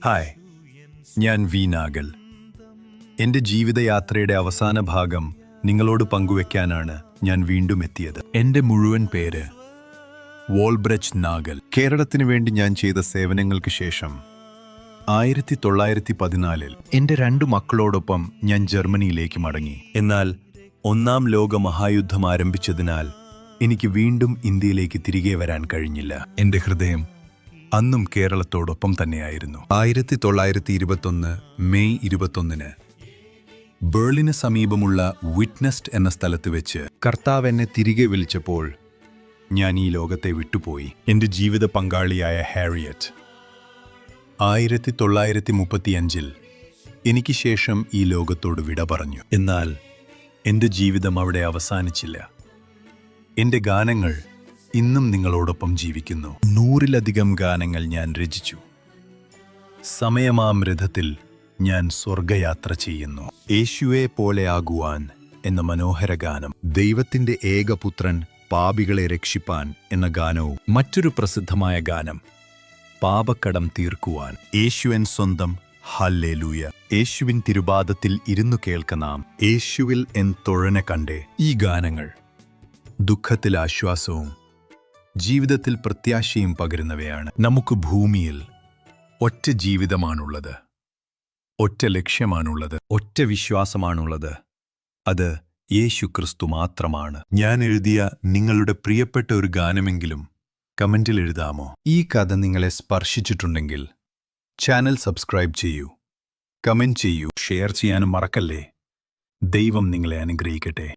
Hi, ഞാൻ V Nagal. എൻ്റെ ജീവിതയാത്രയുടെ അവസാന ഭാഗം നിങ്ങളോട് പങ്കുവെക്കാനാണ് ഞാൻ വീണ്ടും എത്തിയത്. എൻ്റെ മുഴുവൻ പേര് വോൾബ്രച്ച് നാഗൽ. കേരളത്തിനു വേണ്ടി ഞാൻ ചെയ്ത സേവനങ്ങൾക്ക് ശേഷം 1914 എൻ്റെ 2 മക്കളോടൊപ്പം ഞാൻ ജർമ്മനിയിലേക്ക് മടങ്ങി. എന്നാൽ ഒന്നാം ലോക മഹായുദ്ധം ആരംഭിച്ചതിനാൽ എനിക്ക് വീണ്ടും ഇന്ത്യയിലേക്ക് തിരികെ വരാൻ കഴിഞ്ഞില്ല. എൻ്റെ ഹൃദയം അന്നും കേരളത്തോടൊപ്പം തന്നെയായിരുന്നു. 1921 മെയ് 21 ബേർലിന് സമീപമുള്ള വിറ്റ്നസ്റ്റ് എന്ന സ്ഥലത്ത് വെച്ച് കർത്താവ് എന്നെ തിരികെ വിളിച്ചപ്പോൾ ഞാൻ ഈ ലോകത്തെ വിട്ടുപോയി. എൻ്റെ ജീവിത പങ്കാളിയായ ഹാരിയറ്റ് 1935 എനിക്ക് ശേഷം ഈ ലോകത്തോട് വിട പറഞ്ഞു. എന്നാൽ എൻ്റെ ജീവിതം അവിടെ അവസാനിച്ചില്ല. എൻ്റെ ഗാനങ്ങൾ ഇന്നും നിങ്ങളോടൊപ്പം ജീവിക്കുന്നു. 100-ലധികം ഗാനങ്ങൾ ഞാൻ രചിച്ചു. സമയമാം രഥത്തിൽ ഞാൻ സ്വർഗയാത്ര ചെയ്യുന്നു. യേശുവെ പോലെ ആകുവാൻ എന്ന മനോഹര ഗാനം, ദൈവത്തിൻ്റെ ഏകപുത്രൻ പാപികളെ രക്ഷിപ്പാൻ എന്ന ഗാനവും മറ്റൊരു പ്രസിദ്ധമായ ഗാനം പാപക്കടം തീർക്കുവാൻ. യേശുവൻ സ്വന്തം ഹല്ലേലൂയ. യേശുവിൻ തിരുപാദത്തിൽ ഇരുന്നു കേൾക്കനാം, യേശുവിൽ എൻ തൊഴനെ കണ്ടേ. ഈ ഗാനങ്ങൾ ദുഃഖത്തിൽ ആശ്വാസവും ജീവിതത്തിൽ പ്രത്യാശയും പകരുന്നവയാണ്. നമുക്ക് ഭൂമിയിൽ ഒറ്റ ജീവിതമാണുള്ളത്, ഒറ്റ ലക്ഷ്യമാണുള്ളത്, ഒറ്റ വിശ്വാസമാണുള്ളത്. അത് യേശു ക്രിസ്തു മാത്രമാണ്. ഞാൻ എഴുതിയ നിങ്ങളുടെ പ്രിയപ്പെട്ട ഒരു ഗാനമെങ്കിലും കമന്റിൽ എഴുതാമോ? ഈ കഥ നിങ്ങളെ സ്പർശിച്ചിട്ടുണ്ടെങ്കിൽ ചാനൽ സബ്സ്ക്രൈബ് ചെയ്യൂ, കമന്റ് ചെയ്യൂ, ഷെയർ ചെയ്യാനും മറക്കല്ലേ. ദൈവം നിങ്ങളെ അനുഗ്രഹിക്കട്ടെ.